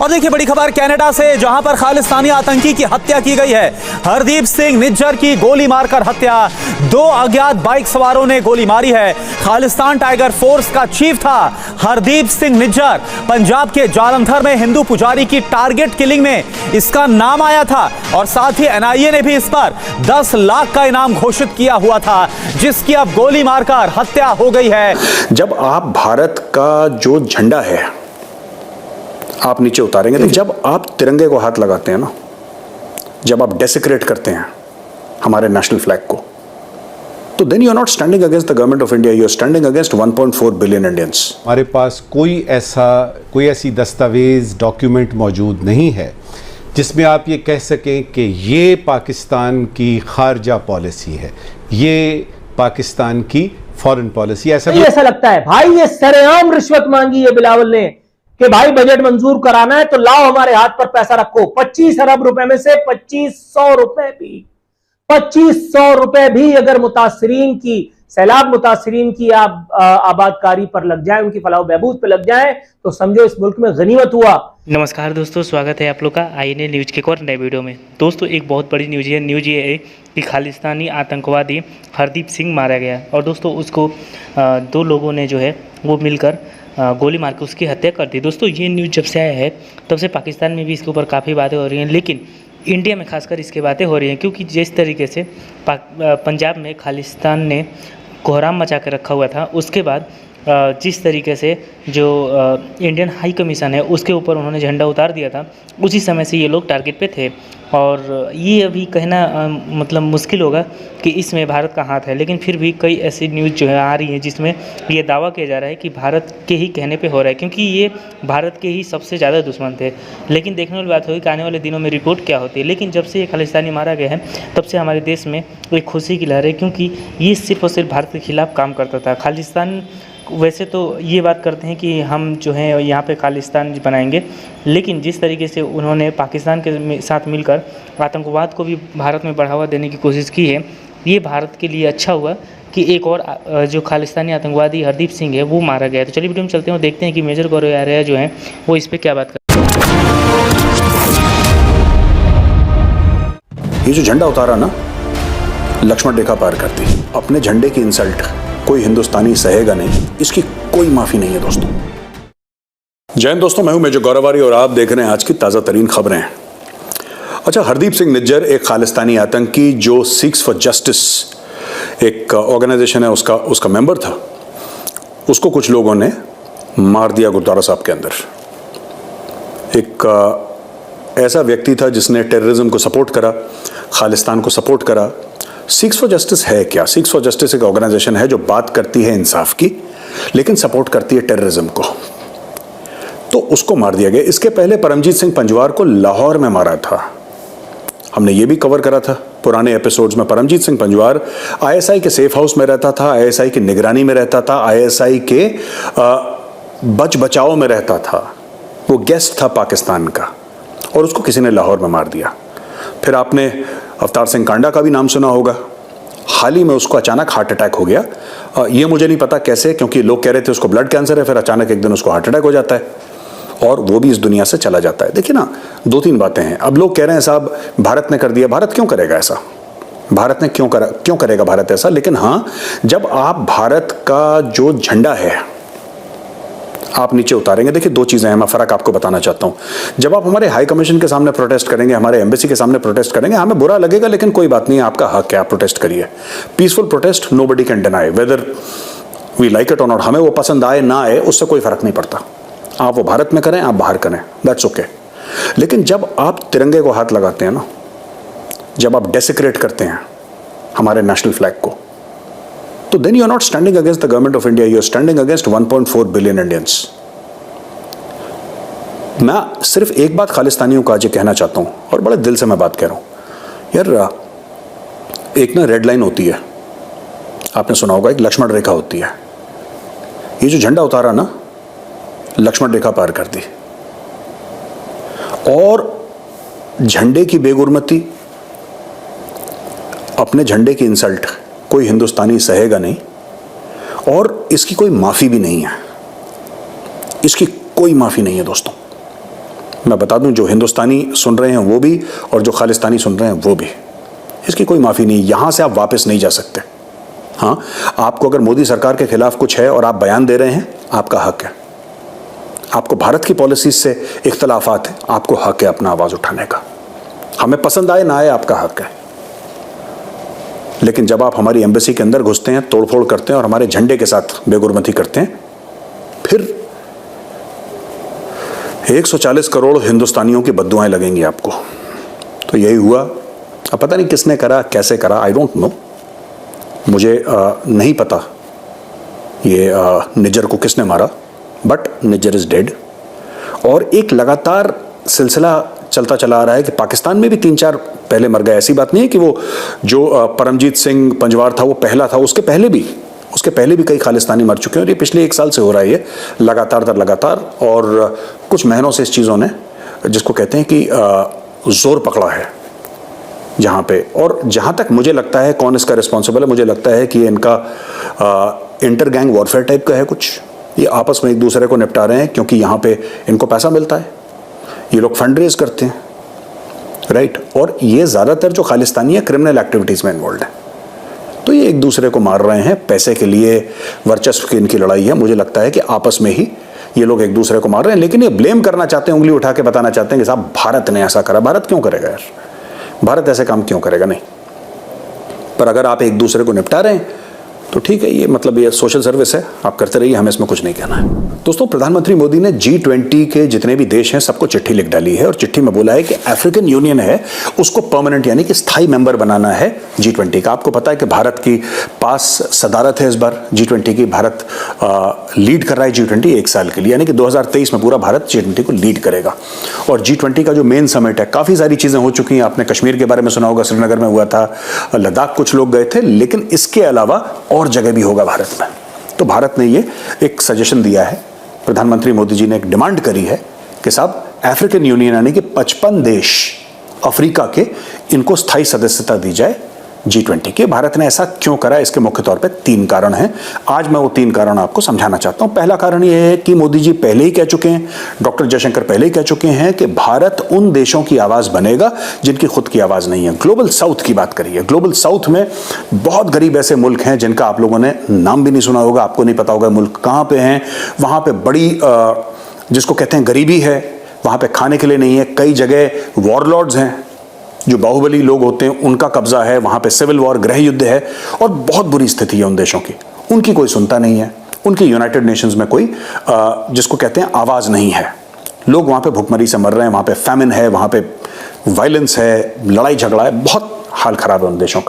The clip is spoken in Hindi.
और देखिए बड़ी खबर कनाडा से, जहां पर खालिस्तानी आतंकी की हत्या की गई है। हरदीप सिंह निज्जर की गोली मारकर हत्या। 2 अज्ञात बाइक सवारों ने गोली मारी है। खालिस्तान टाइगर फोर्स का चीफ था हरदीप सिंह निज्जर। पंजाब के जालंधर में हिंदू पुजारी की टारगेट किलिंग में इसका नाम आया था और साथ ही एनआईए ने भी इस पर 10 लाख का इनाम घोषित किया हुआ था, जिसकी अब गोली मारकर हत्या हो गई है। जब आप भारत का जो झंडा है आप नीचे उतारेंगे, जब आप तिरंगे को हाथ लगाते हैं ना, जब आप डेसिक्रेट करते हैं हमारे नेशनल फ्लैग को, तो then you are not standing against the government of India, you are standing against 1.4 billion Indians. हमारे पास कोई ऐसी दस्तावेज डॉक्यूमेंट मौजूद नहीं है जिसमें आप ये कह सकें कि ये पाकिस्तान की खारजा पॉलिसी है, ये पाकिस्तान की फॉरेन पॉलिसी। ऐसा लगता है भाई ये सरेआम रिश्वत मांगी है बिलावल ने कि भाई बजट मंजूर कराना है तो लाओ हमारे हाथ पर पैसा रखो। 25 अरब रुपए में से 2500 रुपए भी अगर मुतासरीन की, सैलाब मुतासरीन की आबादकारी पर लग जाए, उनकी फलाह बहबूद पर लग जाए, तो समझो इस मुल्क में गनीमत हुआ। नमस्कार दोस्तों, स्वागत है आप लोग का आईएनए न्यूज़ के एक और नए वीडियो में। दोस्तों एक बहुत बड़ी न्यूज़ ये है कि खालिस्तानी आतंकवादी हरदीप सिंह मारा गया और दोस्तों उसको 2 लोगों ने जो है वो मिलकर गोली मार के उसकी हत्या कर दी। दोस्तों ये न्यूज़ जब से आया है तब से पाकिस्तान में भी इसके ऊपर काफ़ी बातें हो रही हैं, लेकिन इंडिया में खासकर इसकी बातें हो रही हैं क्योंकि जिस तरीके से पंजाब में खालिस्तान ने कोहराम मचा के रखा हुआ था, उसके बाद जिस तरीके से जो इंडियन हाई कमीशन है उसके ऊपर उन्होंने झंडा उतार दिया था, उसी समय से ये लोग टारगेट पे थे। और ये अभी कहना मतलब मुश्किल होगा कि इसमें भारत का हाथ है, लेकिन फिर भी कई ऐसी न्यूज़ जो है आ रही हैं जिसमें ये दावा किया जा रहा है कि भारत के ही कहने पे हो रहा है, क्योंकि ये भारत के ही सबसे ज़्यादा दुश्मन थे। लेकिन देखने वाली बात होगी कि आने वाले दिनों में रिपोर्ट क्या होती है। लेकिन जब से ये खालिस्तानी मारा गया है तब से हमारे देश में एक खुशी की लहर है, क्योंकि ये सिर्फ और सिर्फ भारत के खिलाफ़ काम करता था। खालिस्तान वैसे तो ये बात करते हैं कि हम जो है यहाँ पे खालिस्तान बनाएंगे, लेकिन जिस तरीके से उन्होंने पाकिस्तान के साथ मिलकर आतंकवाद को भी भारत में बढ़ावा देने की कोशिश की है, ये भारत के लिए अच्छा हुआ कि एक और जो खालिस्तानी आतंकवादी हरदीप सिंह है वो मारा गया है। तो चलिए वीडियो में चलते हैं और देखते हैं कि मेजर गौरव आर्या जो हैं वो इस पर क्या बात करते हैं। ये जो झंडा उतारा ना, लक्ष्मण रेखा पार करती। अपने झंडे की इंसल्ट कोई हिंदुस्तानी सहेगा नहीं, इसकी कोई माफी नहीं है दोस्तों। जय हिंद दोस्तों, मैं हूं मेजर गौरव आर्या और आप देख रहे हैं आज की ताजा तरीन खबरें। अच्छा, हरदीप सिंह निज्जर एक खालिस्तानी आतंकी जो सिक्स फॉर जस्टिस एक ऑर्गेनाइजेशन है उसका मेंबर था, उसको कुछ लोगों ने मार दिया गुरुद्वारा साहब के अंदर। एक ऐसा व्यक्ति था जिसने टेररिज्म को सपोर्ट करा, खालिस्तान को सपोर्ट करा। सिक्स फॉर जस्टिस है क्या? सिक्स फॉर जस्टिस एक ऑर्गेनाइजेशन है जो बात करती है इंसाफ की, लेकिन सपोर्ट करती है टेररिज्म को। तो उसको मार दिया गया। इसके पहले परमजीत सिंह पंजवार को लाहौर में मारा था, हमने ये भी कवर करा था पुराने एपिसोड्स में। परमजीत सिंह पंजवार आईएसआई के सेफ हाउस में रहता था, आईएसआई की निगरानी में रहता था, आईएसआई के बचाव में रहता था। वो गेस्ट था पाकिस्तान का और उसको किसी ने लाहौर में मार दिया। फिर आपने अवतार सिंह कांडा का भी नाम सुना होगा। हाल ही में उसको अचानक हार्ट अटैक हो गया। ये मुझे नहीं पता कैसे, क्योंकि लोग कह रहे थे उसको ब्लड कैंसर है, फिर अचानक एक दिन उसको हार्ट अटैक हो जाता है और वो भी इस दुनिया से चला जाता है। देखिए ना, 2-3 बातें हैं। अब लोग कह रहे हैं साहब भारत ने कर दिया। भारत क्यों करेगा ऐसा? भारत ने क्यों करेगा भारत ऐसा? लेकिन हाँ, जब आप भारत का जो झंडा है आप नीचे उतारेंगे, देखिए 2 चीजें हैं, मैं फर्क आपको बताना चाहता हूं। जब आप हमारे हाई कमीशन के सामने प्रोटेस्ट करेंगे, हमारे एम्बेसी के सामने प्रोटेस्ट करेंगे, हमें बुरा लगेगा, लेकिन कोई बात नहीं है, आपका हक है, आप प्रोटेस्ट करिए। Peaceful protest nobody can deny, whether we like it or not. हमें वो पसंद आए ना आए उससे कोई फर्क नहीं पड़ता। आप वो भारत में करें, आप बाहर करें, दैट्स ओके। लेकिन जब आप तिरंगे को हाथ लगाते हैं ना, जब आप डेसिक्रेट करते हैं हमारे नेशनल फ्लैग को, तो then you are not standing against the government of India, you are standing against 1.4 billion Indians. मैं सिर्फ एक बात खालिस्तानियों को आज ये कहना चाहता हूं और बड़े दिल से मैं बात कह रहा हूं यार, एक ना रेड लाइन होती है, आपने सुना होगा, एक लक्ष्मण रेखा होती है। ये जो झंडा उतारा ना, लक्ष्मण रेखा पार कर दी। और झंडे की बेगुरमती, अपने झंडे की इंसल्ट कोई हिंदुस्तानी सहेगा नहीं और इसकी कोई माफी भी नहीं है, इसकी कोई माफी नहीं है दोस्तों। मैं बता दूं, जो हिंदुस्तानी सुन रहे हैं वो भी और जो खालिस्तानी सुन रहे हैं वो भी, इसकी कोई माफ़ी नहीं। यहां से आप वापस नहीं जा सकते। हाँ, आपको अगर मोदी सरकार के खिलाफ कुछ है और आप बयान दे रहे हैं, आपका हक है। आपको भारत की पॉलिसी से इख्तलाफात है, आपको हक है अपना आवाज उठाने का। हमें पसंद आए ना आए, आपका हक है। लेकिन जब आप हमारी एम्बेसी के अंदर घुसते हैं, तोड़फोड़ करते हैं और हमारे झंडे के साथ बेगुरमती करते हैं, फिर 140 करोड़ हिंदुस्तानियों की बद्दुआएं लगेंगी आपको। तो यही हुआ। अब पता नहीं किसने करा, कैसे करा, आई डोंट नो। मुझे नहीं पता ये निज्जर को किसने मारा, बट निज्जर इज डेड। और एक लगातार सिलसिला चलता चला आ रहा है कि पाकिस्तान में भी 3-4 पहले मर गए। ऐसी बात नहीं है कि वो जो परमजीत सिंह पंजवार था वो पहला था, उसके पहले भी कई खालिस्तानी मर चुके हैं। और ये पिछले 1 साल से हो रहा है, ये लगातार दर लगातार। और कुछ महीनों से इस चीज़ों ने, जिसको कहते हैं कि जोर पकड़ा है जहाँ पे। और जहाँ तक मुझे लगता है कौन इसका रिस्पॉन्सिबल है, मुझे लगता है कि इनका इंटर गैंग वॉरफेयर टाइप का है कुछ। ये आपस में एक दूसरे को निपटा रहे हैं क्योंकि यहाँ पे इनको पैसा मिलता है, ये लोग फंड रेज करते हैं, राइट। और ये ज़्यादातर जो खालिस्तानी है क्रिमिनल एक्टिविटीज़ में इन्वॉल्व है। तो ये एक दूसरे को मार रहे हैं, पैसे के लिए, वर्चस्व की इनकी लड़ाई है। मुझे लगता है कि आपस में ही ये लोग एक दूसरे को मार रहे हैं। लेकिन ये ब्लेम करना चाहते हैं, उंगली उठा के बताना चाहते हैं कि साहब भारत ने ऐसा करा। भारत क्यों करेगा यार? भारत ऐसे काम क्यों करेगा? नहीं। पर अगर आप एक दूसरे को निपटा रहे हैं तो ठीक है, ये मतलब ये सोशल सर्विस है, आप करते रहिए, हमें इसमें कुछ नहीं कहना है। दोस्तों, प्रधानमंत्री मोदी ने G20 के जितने भी देश हैं सबको चिट्ठी लिख डाली है और चिट्ठी में बोला है कि अफ्रीकन यूनियन है उसको परमानेंट यानी कि स्थायी मेंबर बनाना है G20 का। आपको पता है कि भारत की पास सदारत है इस बार G20 की। भारत लीड कर रहा है G20 1 साल के लिए, यानी कि 2023 में पूरा भारत G20 को लीड करेगा। और G20 का जो मेन समिट है, काफ़ी सारी चीज़ें हो चुकी हैं। आपने कश्मीर के बारे में सुना होगा, श्रीनगर में हुआ था, लद्दाख कुछ लोग गए थे, लेकिन इसके अलावा और जगह भी होगा भारत में। तो भारत ने ये एक सजेशन दिया है, प्रधानमंत्री मोदी जी ने एक डिमांड करी है कि साहब अफ्रीकन यूनियन यानी कि 55 देश अफ्रीका के, इनको स्थायी सदस्यता दी जाए G20 के। भारत ने ऐसा क्यों करा, इसके मुख्य तौर पे 3 कारण हैं। आज मैं वो 3 कारण आपको समझाना चाहता हूं। पहला कारण ये है कि मोदी जी पहले ही कह चुके हैं, डॉक्टर जयशंकर पहले ही कह चुके हैं कि भारत उन देशों की आवाज बनेगा जिनकी खुद की आवाज नहीं है। ग्लोबल साउथ की बात करिए। ग्लोबल साउथ में बहुत गरीब ऐसे मुल्क हैं जिनका आप लोगों ने नाम भी नहीं सुना होगा, आपको नहीं पता होगा मुल्क कहाँ पे हैं। वहां पे बड़ी जिसको कहते हैं गरीबी है, वहां पे खाने के लिए नहीं है। कई जगह वॉरलॉर्ड्स हैं, जो बाहुबली लोग होते हैं, उनका कब्जा है। वहां पे सिविल वॉर, गृह युद्ध है और बहुत बुरी स्थिति है उन देशों की। उनकी कोई सुनता नहीं है, उनकी यूनाइटेड नेशंस में कोई जिसको कहते हैं आवाज नहीं है। लोग वहां पे भुखमरी से मर रहे हैं, वहां पे फैमिन है, वहां पे वायलेंस है, लड़ाई झगड़ा है, बहुत हाल खराब है उन देशों का।